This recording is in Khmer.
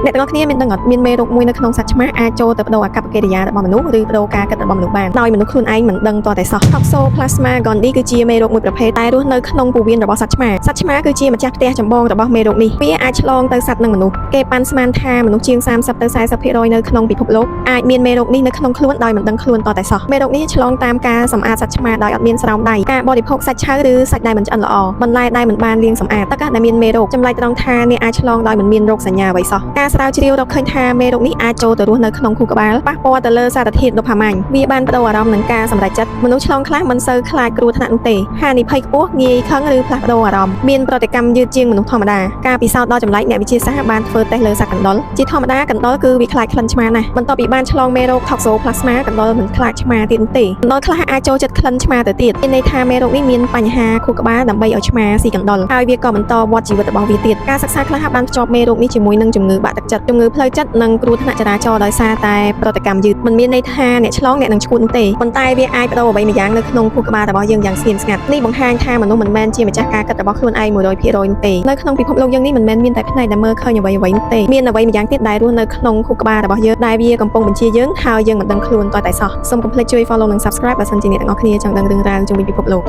អ្នកទាំងអស់គ្នាមានដឹងអត់មានមេរោគមួយនៅក្នុងសត្វឆ្មាអាចចូលទៅបដូរអាកប្បកិរិយារបស់មនុស្សឬបដូរការគិតរបស់មនុស្សបានដោយមនុស្សខ្លួនឯងមិនដឹងទាល់តែសោះ Toxoplasma gondii គឺជាមេរោគមួយប្រភេទដែលរស់នៅក្នុងពោះវៀនរបស់សត្វឆ្មាគឺជាម្ចាស់ផ្ទះចម្បងរបស់មេរោគនេះវាអាចឆ្លងទៅសត្វនិងមនុស្សគេប៉ាន់ស្មានថាមនុស្សជាង30 ទៅ 40% នៅក្នុងពិភពលោកអាចមានមេរោគនេះនៅក្នុងខ្លួនដោយមិនដឹងខ្លួនទាល់តែសោះមេរោគនេះឆ្លងតាមការសម្អាតសត្វឆ្មាដោយអត់មានស្រោមដៃការបរិភោគសាច់ឆៅឬសាច់ដែលមិនឆ្អិនល្អបន្លែដែលមិនបានលាងសម្អាតទឹកដែលមានមេរោគចម្លែកត្រង់ថាអ្នកអាចឆ្លងដោយមិនមានរោគសញ្ញាអ្វីសោះការស្រាវជ្រាវរកឃើញថាមេរោគនេះអាចចូលទៅរស់នៅក្នុងខួរក្បាលប៉ះពាល់ទៅលើសារធាតុដូផាម៉ាញ់វាបានបដូរអារម្មណ៍នឹងការសម្រេចចិត្តមនុស្សឆ្លងខ្លះមិនសូវខ្លាចគ្រោះថ្នាក់នោះទេហានិភ័យខ្ពស់ងាយខឹងឬផ្លាស់ប្ដូរអារម្មណ៍មានប្រតិកម្មយឺតជាងមនុស្សធម្មតាការពិសោធន៍ដ៏ចម្លែកអ្នកវិទ្យាសាស្ត្របានធ្វើតេស្តលើសត្វកណ្ដុរជាធម្មតាកណ្ដុរគឺវាខ្លាចក្លិនឆ្មាណាស់បន្ទាប់ពីបានឆ្លងមេរោគ Toxoplasma កណ្ដុរមិនខ្លាចឆ្មាទៀតនោះទេកណ្ដុរខ្លះអាចចូលចិត្តក្លិនឆ្មាទៅទៀតមានន័យថាមេរោគនេះមានបញ្ហាខួរក្បាលដើម្បីឲ្យឆ្មាស៊ីកណ្ដុរហើយវាក៏បន្តវដ្តជីវិតរបស់វាទៀតការសិក្សាខ្លះបានភ្ជាប់មេរោគនេះជាមួយនឹងជំងឺបាក់ទឹកចិត្តជំងឺផ្លូវចិត្តនិងគ្រោះថ្នាក់ចរាចរណ៍ដោយសារតែប្រតិកម្មយឺតមិនមានន័យថាអ្នកឆ្លងអ្នកនឹងឈួតនោះទេប៉ុន្តែវាអាចបដូរអ្វីម្យ៉ាងនៅក្នុងខួរក្បាលរបស់យើងយ៉ាងស្ងៀមស្ងាត់នេះបង្ហាញថាមនុស្សមិនមែនជាម្ចាស់ការគិតរបស់ខ្លួនឯង 100% នោះទេនៅក្នុងពិភពលោកយើងនេះមិនមែនមានតែផ្នែកដែលមើលឃើញអ្វីៗនោះទេមានអ្វីម្យ៉ាងទៀតដែលរស់នៅក្នុងខួរក្បាលរបស់យើងដែលវាកំពុងបញ្ជាយើងហើយយើងមិនដឹងខ្លួនទាល់តែសោះសូមកុំភ្លេចជួយ follow និង subscribe បើសិនជាអ្នកទាំងអស់គ្នាចង់ដឹងរឿងរ៉ាវជុំវិញពិភពលោក